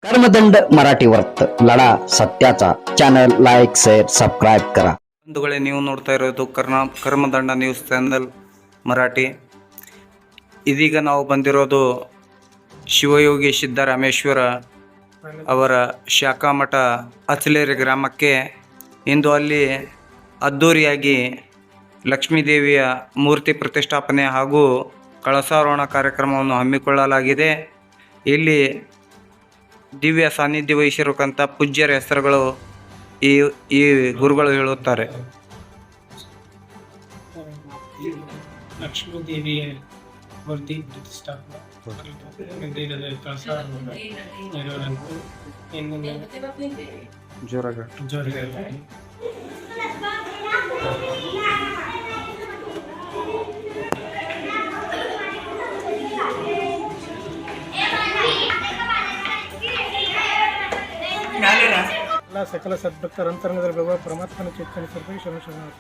कर्मदंड मराठी वर्त लढा सत्याचा चॅनल लाईक शेअर सबस्क्राईब करा. ಬಂಧುಗಳೇ, ನೀವು ನೋಡ್ತಾ ಇರೋದು ಕರ್ಮದಂಡ ನ್ಯೂಸ್ ಚಾನೆಲ್ ಮರಾಠಿ. ಇದೀಗ ನಾವು ಬಂದಿರೋದು ಶಿವಯೋಗಿ ಸಿದ್ದರಾಮೇಶ್ವರ ಅವರ ಶಾಖಾ ಮಠ ಅಚಲೇರಿ ಗ್ರಾಮಕ್ಕೆ. ಇಂದು ಅಲ್ಲಿ ಅದ್ಧೂರಿಯಾಗಿ ಲಕ್ಷ್ಮೀದೇವಿಯ ಮೂರ್ತಿ ಪ್ರತಿಷ್ಠಾಪನೆ ಹಾಗೂ ಕಳಸಾರೋಹಣ ಕಾರ್ಯಕ್ರಮವನ್ನು ಹಮ್ಮಿಕೊಳ್ಳಲಾಗಿದೆ. ಇಲ್ಲಿ ದಿವ್ಯ ಸಾನ್ನಿಧ್ಯ ವಹಿಸಿರತಕ್ಕಂಥ ಪೂಜ್ಯರ ಹೆಸರುಗಳು ಈ ಗುರುಗಳು ಹೇಳುತ್ತಾರೆ. ಲಕ್ಷ್ಮೀ ದೇವಿಯ ಮೂರ್ತಿ ಪ್ರತಿಷ್ಠಾಪನೆ ಜೋರಾಗಿ ಎಲ್ಲ ಸಕಲ ಸದ್ಭಕ್ತರ ಅಂತರಂಗದಲ್ಲಿ ಬರುವ ಪರಮಾತ್ಮನ ಚಿತ್ತನೆ ಸರ್ವೇಶ್ವರ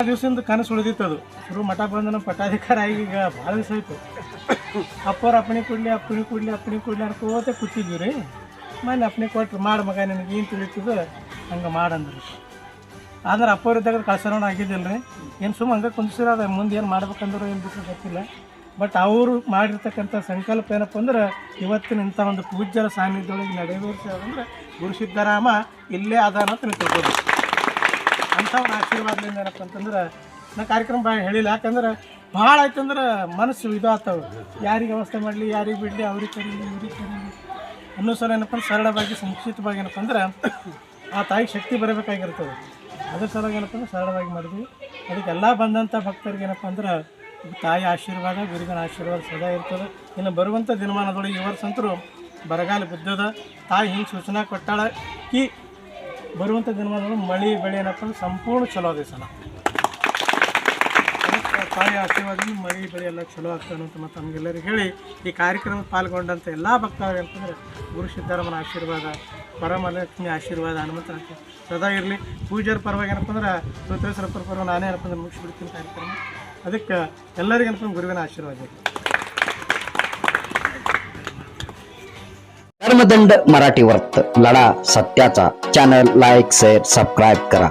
ದಿವಸದಿಂದ ಕನಸು ಉಳಿದಿತ್ತು. ಅದು ಶುರು ಮಠ ಬಂದನ ಪಟ್ಟಾಧಿಕಾರ ಆಗಿ ಈಗ ಭಾಳ ದಿವಸ ಆಯಿತು. ಅಪ್ಪವ್ರು ಅಪ್ಪಣೆ ಕೊಡ್ಲಿ ಅನ್ಕೋತ ಕೂತಿದ್ವಿ ರೀ. ಮೊನ್ನೆ ಅಪ್ಪಣೆ ಕೊಟ್ರು, ಮಾಡಿ ಮಗ ನಿನಗೆ ಏನು ತಿಳಿತದ ಹಂಗೆ ಮಾಡಂದ್ರಿ. ಆದ್ರೆ ಅಪ್ಪವ್ರು ಇದ್ದಾಗ ಕಳ್ಸೋಣ ಆಗಿದ್ದಿಲ್ಲ ರೀ. ಏನು ಸುಮ್ಮ ಹಂಗೆ ಕುಂದಿಸಿರ ಅದು ಮುಂದೆ ಏನು ಮಾಡ್ಬೇಕಂದ್ರೆ ಏನು ಬಿಟ್ಟು ಗೊತ್ತಿಲ್ಲ. ಬಟ್ ಅವರು ಮಾಡಿರ್ತಕ್ಕಂಥ ಸಂಕಲ್ಪ ಏನಪ್ಪ ಅಂದ್ರೆ ಇವತ್ತಿನ ಇಂಥ ಒಂದು ಪೂಜ್ಯರ ಸಾನ್ನಿಧ್ಯವೊಳಗೆ ನಡೆವೇರಿಸೋದಂದ್ರೆ ಗುರು ಸಿದ್ದರಾಮ ಇಲ್ಲೇ ಅದಾನ ಅಂತ ನೀವು ತಿಳ್ಬೋದು. ಅಂಥ ಒಂದು ಆಶೀರ್ವಾದದಿಂದ ಏನಪ್ಪ ಅಂತಂದ್ರೆ ನಾ ಕಾರ್ಯಕ್ರಮ ಹೇಳಿಲ್ಲ. ಯಾಕಂದ್ರೆ ಭಾಳ ಆಯ್ತಂದ್ರೆ ಮನಸ್ಸು ಇದು ಆಗ್ತಾವೆ. ಯಾರಿಗೆ ವ್ಯವಸ್ಥೆ ಮಾಡಲಿ, ಯಾರಿಗೆ ಬಿಡಲಿ, ಅವ್ರಿಗೆ ಕರೀಲಿ, ಇವ್ರಿಗೆ ಕರೀಲಿ ಅನ್ನೋ ಸಲ ಏನಪ್ಪ ಅಂದ್ರೆ ಸರಳವಾಗಿ ಸಂಕ್ಷಿಪ್ತವಾಗಿ ಏನಪ್ಪ ಅಂದ್ರೆ ಆ ತಾಯಿಗೆ ಶಕ್ತಿ ಬರಬೇಕಾಗಿರ್ತದೆ. ಅದ್ರ ಸಲುವಾಗಿ ಏನಪ್ಪ ಅಂದ್ರೆ ಸರಳವಾಗಿ ಮಾಡಿದ್ವಿ. ಅದಕ್ಕೆ ಎಲ್ಲ ಬಂದಂಥ ಭಕ್ತರಿಗೆ ಏನಪ್ಪ ಅಂದ್ರೆ ತಾಯಿ ಆಶೀರ್ವಾದ, ಗುರುವಿನ ಆಶೀರ್ವಾದ ಸದಾ ಇರ್ತದೆ. ಇನ್ನು ಬರುವಂಥ ದಿನಮಾನದೊಳಗೆ ಈ ವರ್ಷ ಅಂತರೂ ಬರಗಾಲ ಬಿದ್ದದ. ತಾಯಿ ಹಿಂಗೆ ಸೂಚನಾ ಕೊಟ್ಟಾಳ ಈ ಬರುವಂಥ ದಿನಮಾನದೊಳಗೆ ಮಳೆ ಬೆಳೆ ಏನಪ್ಪ ಅಂದ್ರೆ ಸಂಪೂರ್ಣ ಚಲೋ ಅದೇ ಸಲ. ತಾಯಿ ಆಶೀರ್ವಾದದಿಂದ ಮಳೆ ಬೆಳೆ ಎಲ್ಲ ಚಲೋ ಆಗ್ತದೆ ಅಂತ ಮತ್ತು ನಮಗೆಲ್ಲರಿಗೆ ಹೇಳಿ ಈ ಕಾರ್ಯಕ್ರಮಕ್ಕೆ ಪಾಲ್ಗೊಂಡಂಥ ಎಲ್ಲ ಭಕ್ತರಿಗೆ ಅಂತಂದರೆ ಗುರು ಸಿದ್ದರಾಮನ ಆಶೀರ್ವಾದ, ಪರಮಲಕ್ಷ್ಮಿ ಆಶೀರ್ವಾದ ಹನುಮಂತನ ಸದಾ ಇರಲಿ. ಪೂಜಾರ ಪರವಾಗಿ ಏನಪ್ಪ ಅಂದ್ರೆ ಋತೇಶ್ವರ ಪರವಾಗಿ ನಾನೇ ಏನಪ್ಪ ಅಂದ್ರೆ ಮುಗಿಸ್ಬಿಡ್ತೀನಿ ಕಾರ್ಯಕ್ರಮ. ಅದಕ್ಕೆ ಎಲ್ಲರಿಗೇನಪ್ಪ ಗುರುವಿನ ಆಶೀರ್ವಾದ. कर्मदंड मराठी वर्त लढा सत्याचा चॅनल लाईक शेअर सबस्क्राईब करा.